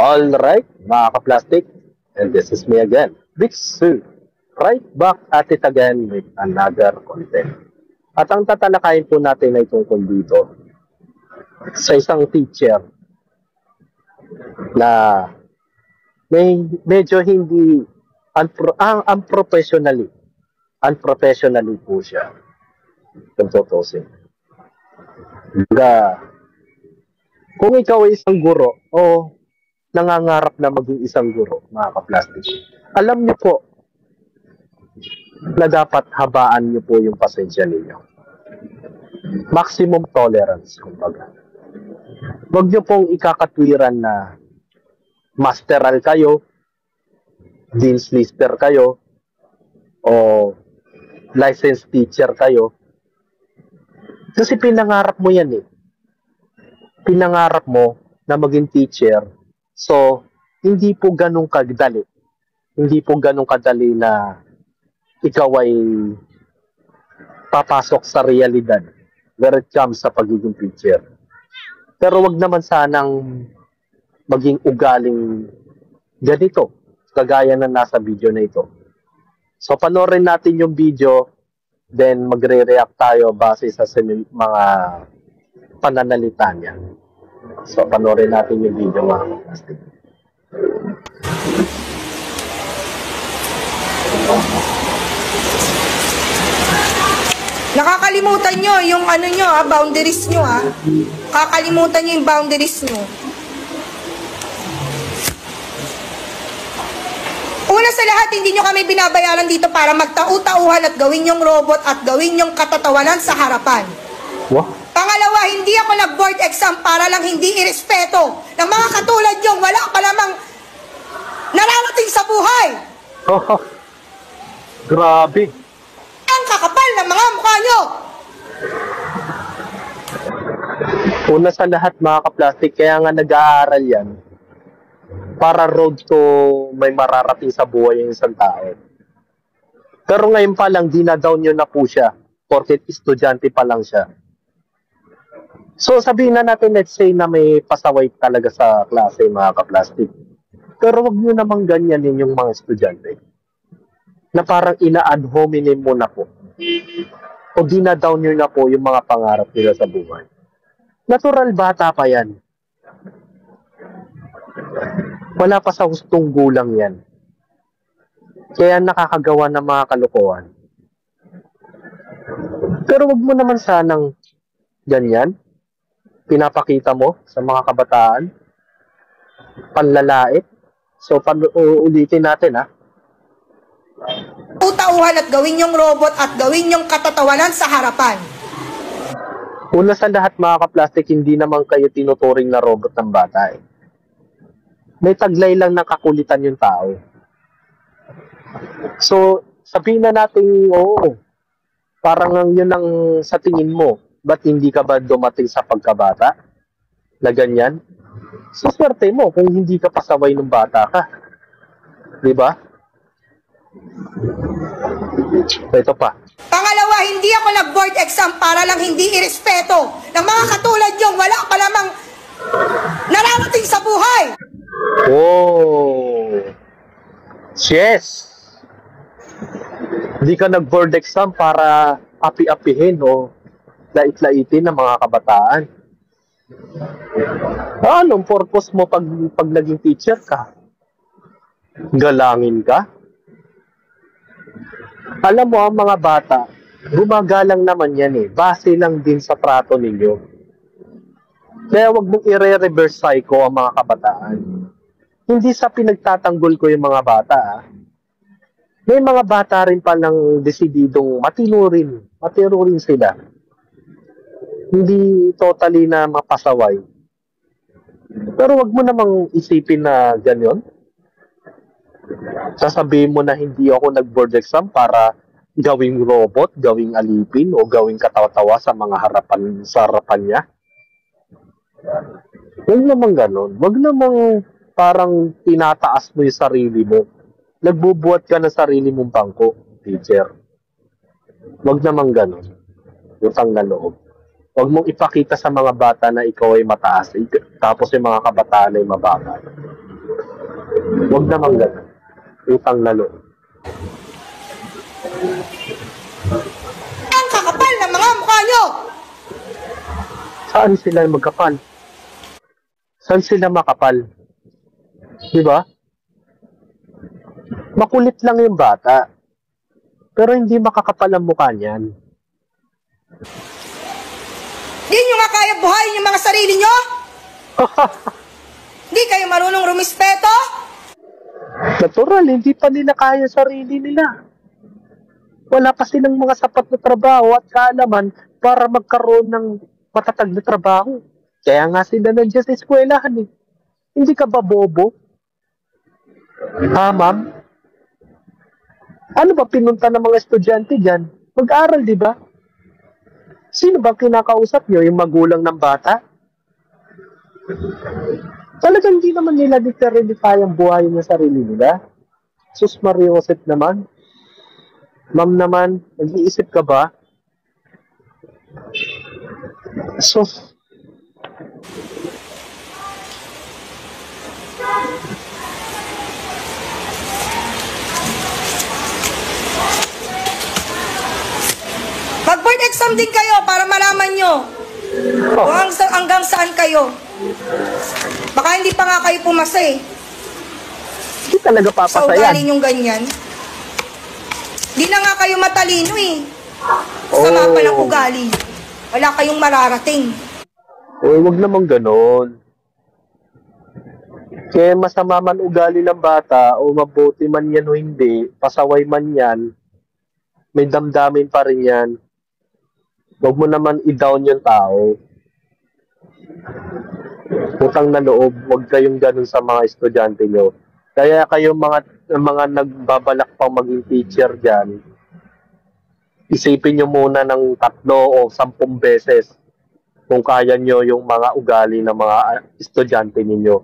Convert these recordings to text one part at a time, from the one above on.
Alright, mga ka-plastic, and this is me again, Big Sue, right back at it again with another content. At ang tatalakayin po natin ay tungkol dito sa isang teacher na medyo hindi unprofessionally po siya. Kung tutusin. Kung ikaw ay isang guro o nangangarap na maging isang guro, mga ka-plastic, alam niyo po na dapat habaan niyo po yung pasensya ninyo. Maximum tolerance, kumbaga. Huwag niyo pong ikakatwiran na masteral kayo, dean's lister kayo, o licensed teacher kayo. Kasi pinangarap mo yan eh. Pinangarap mo na maging teacher. So, hindi po ganun kadali. Hindi po ganun kadali na ikaw ay papasok sa realidad where it comes sa pagiging teacher. Pero wag naman sanang maging ugaling ganito, kagaya na nasa video na ito. So, panoorin natin yung video, then magre-react tayo base sa mga pananalita niya. So, panoorin natin yung video, mga ka-plastic. Nakakalimutan nyo yung boundaries nyo Kakalimutan nyo yung boundaries nyo. Una sa lahat, hindi nyo kami binabayaran dito para magtau-tauhan at gawin yung robot at gawin yung katatawanan sa harapan. What? Pangalawa, hindi ako nag-board exam para lang hindi irespeto ng mga katulad yung wala pa namang nararating sa buhay. Oh, grabe. Ang kakapal ng mga mukha nyo. Una sa lahat, mga ka-plastic, kaya nga nag-aaral yan para road to may mararating sa buhay ng isang tao. Pero ngayon pa lang, dinadown nyo na po siya porket estudyante pa lang siya. So sabihin na natin, let's say na may pasaway talaga sa klase, mga ka-plastic. Pero wag nyo namang ganyanin yung mga estudyante na parang ina-ad hominem mo na po o dinadown nyo na po yung mga pangarap nila sa buhay. Natural, bata pa yan. Wala pa sa hustong gulang yan. Kaya nakakagawa ng mga kalokohan. Pero wag mo naman sanang ganyan. Pinapakita mo sa mga kabataan. Panlalait. So, ulitin natin Utauhan at gawin yung robot at gawin yung katatawanan sa harapan. Una sa lahat, mga ka-plastic, hindi naman kayo tinuturing na robot ng bata eh. May taglay lang ng kakulitan yung tao. So, sabihin na natin, oo, parang yun ang sa tingin mo, ba't hindi ka ba dumating sa pagkabata? Na ganyan? So, swerte mo kung hindi ka pasaway ng bata ka. Diba? Ito pa. Pangalawa, hindi ako nag-board exam para lang hindi irespeto ng mga katulad yung wala pa namang nararating sa buhay. Oh. Yes. Hindi ka nag-board exam para api-apihin o lait-laitin ng mga kabataan. Anong purpose mo pag naging teacher ka? Galangin ka? Alam mo, ang mga bata, gumagalang naman yan eh. Base lang din sa trato ninyo. Kaya wag mong i-reverse psycho ang mga kabataan. Hindi sa pinagtatanggol ko yung mga bata. May mga bata rin palang desididong matino rin sila. Hindi totally na mapasaway. Pero wag mo namang isipin na ganyan. Sasabihin mo na hindi ako nag-board exam para gawing robot, gawing alipin, o gawing katawa-tawa sa mga harapan niya. Huwag naman ganon. Huwag namang parang tinataas mo yung sarili mo. Nagbubuhat ka ng sarili mong bangko, teacher. Huwag naman ganon. Utang na loob. Huwag mong ipakita sa mga bata na ikaw ay mataas, tapos yung mga kabataan ay mababa. Huwag naman gano'n. Utang na loob. Ang kakapal ng mga mukha nyo! Saan sila magkapal? Saan sila makapal? Di ba? Makulit lang yung bata. Pero hindi makakapal ang mukha niyan. Di nyo nga kaya buhayin yung mga sarili nyo? Hindi kayo marunong rumispeto? Natural, hindi pa nila kaya sarili nila. Wala pa silang mga sapat na trabaho at kaalaman para magkaroon ng matatag na trabaho. Kaya nga sila nandiyan sa eskwelahan eh. Hindi ka ba bobo? Ha, ma'am? Ano ba pinunta ng mga estudyante dyan? Mag-aral, di ba? Sino ba kinakausap nyo? Yung magulang ng bata? Talagang hindi naman nila literally kayang buhayin ng sarili nila. Sus Mariosep naman. Ma'am naman, nag-iisip ka ba? Sus. Mag-board exam din kayo para malaman nyo kung hanggang saan kayo. Baka hindi pa nga kayo pumasa eh. Hindi talaga Sa papasa ugali yan. nyong ganyan. Di na nga kayo matalino eh. Sama pa ng ugali. Wala kayong mararating. Eh, wag naman ganon. Kaya masama man ugali ng bata o mabuti man yan o hindi, pasaway man yan, may damdamin pa rin yan. Huwag mo naman i-down yung tao. Utang na loob, huwag kayong ganun sa mga estudyante nyo. Kaya kayo mga nagbabalak pang maging teacher dyan, isipin nyo muna ng 3 o 10 beses kung kaya nyo yung mga ugali ng mga estudyante ninyo.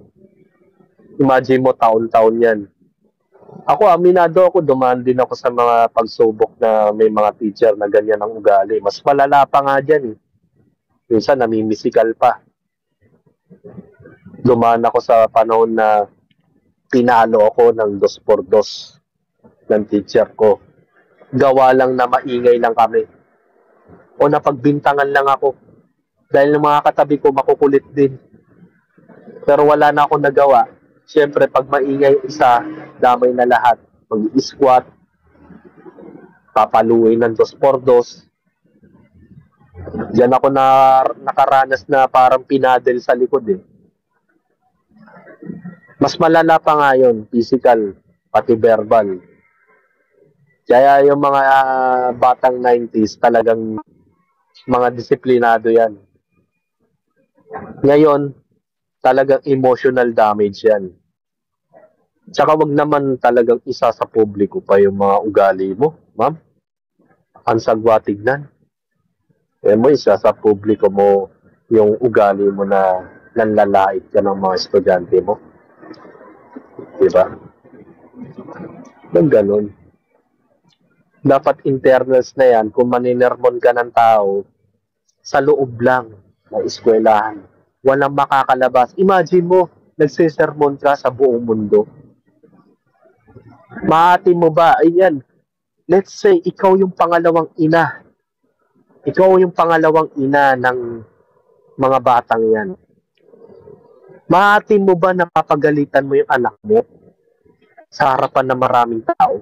Imagine mo, taon-taon yan. Ako, aminado ako, dumaan din ako sa mga pagsubok na may mga teacher na ganyan ang ugali. Mas malala pa nga dyan eh. Minsan, namimisikal pa. Dumaan ako sa panahon na pinalo ako ng 2x2 ng teacher ko. Gawa lang na maingay lang kami. O napagbintangan lang ako. Dahil ng mga katabi ko makukulit din. Pero wala na akong nagawa. Siyempre, pag maingay isa, damay na lahat. Mag-squat, papaluin ng 2x2. Diyan ako nakaranas na parang pinadel sa likod eh. Mas malala pa nga yun, physical, pati verbal. Kaya yung mga batang 90s, talagang mga disiplinado yan. Ngayon, talagang emotional damage yan. Tsaka wag naman talagang isa sa publiko pa yung mga ugali mo, ma'am. Ang sagwa tignan. Eh mo, isa sa publiko mo yung ugali mo na nanlalait ka ng mga estudyante mo. Diba? Nang ganun. Dapat internals na yan, kung maninermon ka ng tao, sa loob lang ng eskwelahan. Walang makakalabas. Imagine mo, nagsisermon ka sa buong mundo. Mahati mo ba? Ayan. Let's say, ikaw yung pangalawang ina. Ikaw yung pangalawang ina ng mga batang yan. Mahati mo ba na papagalitan mo yung anak mo sa harapan ng maraming tao?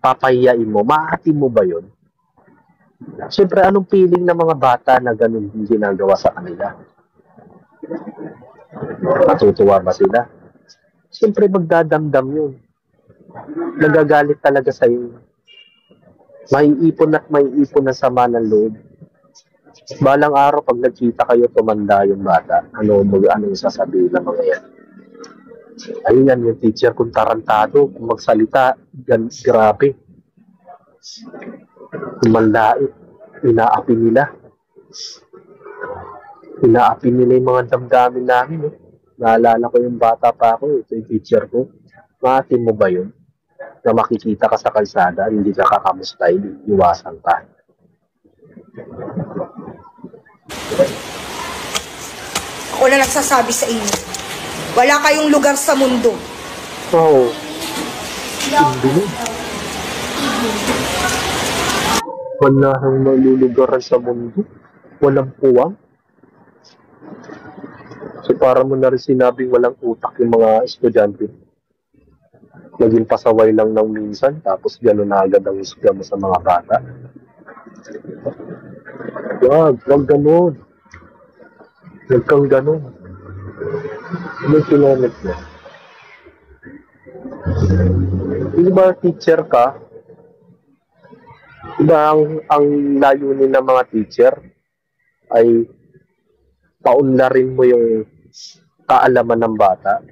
Papahiyain mo. Mahati mo ba yun? Siyempre, anong feeling ng mga bata na ganun yung ginagawa sa kanila? Matutuwa ba sila? Siyempre, magdadamdam yun. Nagagalit talaga sa iyo. Maiipon at maiipon na sama ng loob. Balang araw, pag nagkita kayo, tumanda yung bata. Anong sasabihin ng mga yan? Ayun yan, yung teacher kung tarantado, kung magsalita, grabe. Tumandait. Inaapi nila. Inaapi nila yung mga damdamin namin. Eh. Naalala ko yung bata pa ako, ito yung teacher ko. Mahati mo ba yun? Na makikita ka sa kalsada, hindi ka kakamustay, iwasan ka. Ako na nagsasabi sa inyo, wala kayong lugar sa mundo Oo. Hindi. Wala nang malulugaran sa mundo. Walang puwang. So para mo na rin sinabing walang utak yung mga estudyante. Naging pasaway lang ng minsan, tapos gano'n na agad ang isga mo sa mga bata. Wag ganun. Huwag kang ganun. Ano kilomet mo? Di ba teacher ka? Di ba ang layunin ng mga teacher ay paunlarin mo yung kaalaman ng bata.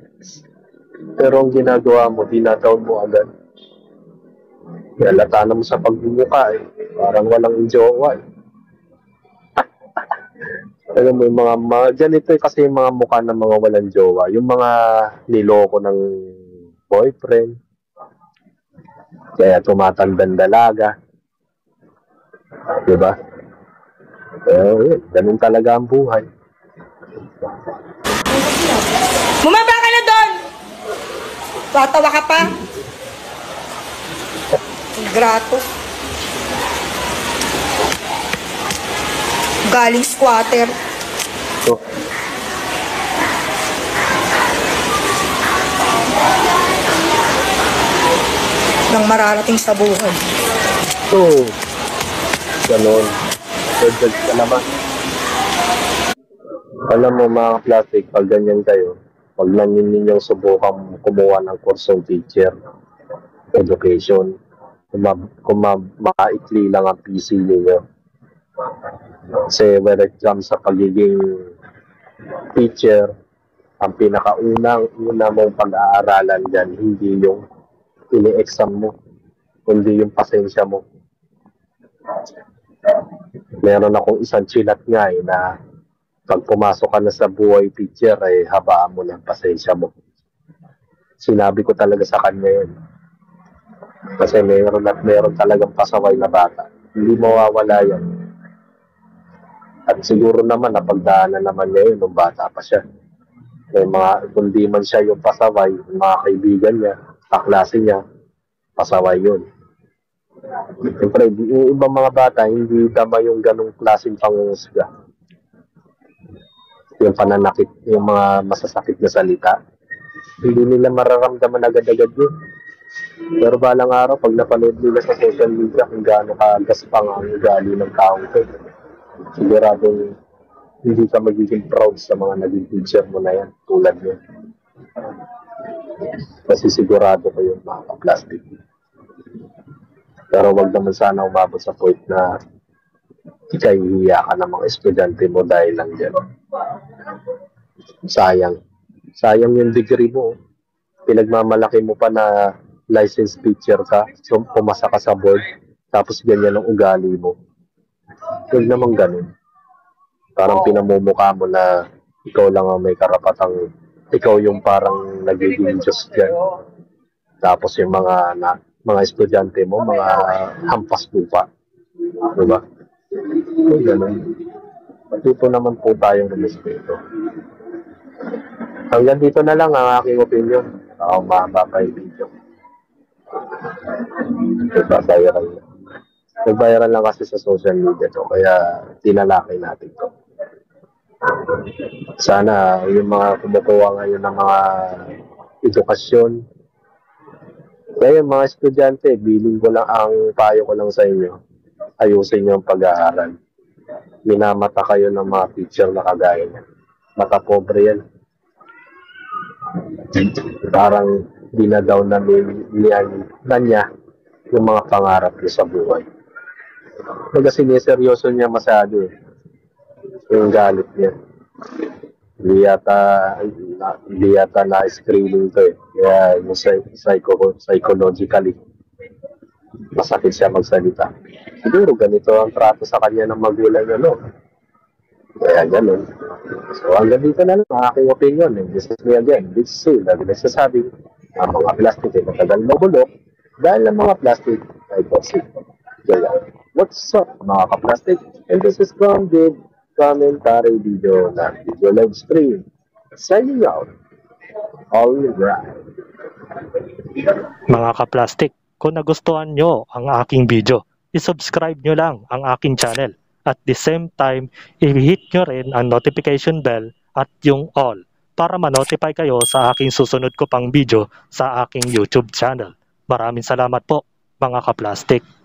Pero ang ginagawa mo, dinadaon mo agad. Halata na mo sa pagmumukha eh. Parang walang jowa eh. Alam mo, yung mga ganito kasi yung mga mukha ng mga walang jowa. Yung mga niloko ng boyfriend. Kaya tumatandang dalaga. Diba? Yun, ganun talaga ang buhay. Bumaba ka na doon! Tatawa ka pa? Grato. Galing squatter. So, Nang mararating sa buhay. ganun. Judge ka naman. Alam mo mga plastic, pag ganyan kayo, pag lang ninyong subukan kumuha ng kursong teacher, education, kung maikli lang ang PC ninyo. Kasi when it comes sa pagiging teacher, ang pinakauna mong pag-aaralan dyan, hindi yung ini-exam mo, kundi yung pasensya mo. Meron akong isang chinat nga na pag pumasok ka na sa buhay teacher, ay habaan mo ng pasensya mo. Sinabi ko talaga sa kanya yun. Kasi meron talagang pasaway na bata. Hindi mawawala yan. At siguro naman, napagdaanan naman niya yun nung bata pa siya. May kung di man siya yung pasaway, yung mga kaibigan niya, kaklase niya, pasaway yun. Siyempre, yung ibang mga bata, hindi dama yung ganong klaseng pangungusga. Yung pananakit, yung mga masasakit na salita, hindi nila mararamdaman agad-agad yun. Pero balang araw, pag napanood nila sa social media kung gaano kagaspang ang ugali ng tao ito, siguradong hindi ka magiging proud sa mga naging teacher mo na yan, tulad nyo. Kasi sigurado ko yung mga ka-plastic. Pero wag naman sana umabot sa point na ikahihiya ka ng mga estudyante mo dahil lang dyan. Sayang yung degree mo. Pinagmamalaki mo pa na licensed teacher ka, so pumasa ka sa board, tapos ganyan ang ugali mo. Huwag naman ganun. Parang pinamumukha mo na ikaw lang ang may karapatang, ikaw yung parang nagiging Diyos dyan. Tapos yung mga estudyante mo, mga hampas lupa. Diba? Huwag ganun. Patuto naman po tayong rumispeto. Hanggang dito na lang ang aking opinion. Ako mahaba pa yung video. Nagbayaran lang kasi sa social media to, kaya tinalakay natin to. Sana yung mga kumukuha ngayon ng mga edukasyon, kaya mga estudyante, biling ko lang, ang payo ko lang sa inyo, ayusin nyo ang pag-aaral. Minamata kayo ng mga teacher na kagaya niya. Mata pobre yan. Parang dinadaw na niya yung mga pangarap niya sa buhay. Kasi seryoso niya masyado eh. Yung galit niya. Hindi yata na-screening to eh. Kaya yung psychologically, masakit siya magsalita. Siguro ganito ang trato sa kanya ng magulang niya, no? Kaya ganun. So hanggang dito na lang ang aking opinion. This is me again, Big Sue. Lagi nagsasabing, ang mga plastic ay matagal mabulok dahil ang mga plastic ay toxic. Kaya, what's up mga ka-plastic? And this is from the commentary video na video live stream. Signing out. All right. Mga kaplastik, kung nagustuhan nyo ang aking video, isubscribe nyo lang ang aking channel. At the same time, i-hit nyo rin ang notification bell at yung all para ma-notify kayo sa aking susunod ko pang video sa aking YouTube channel. Maraming salamat po, mga kaplastik.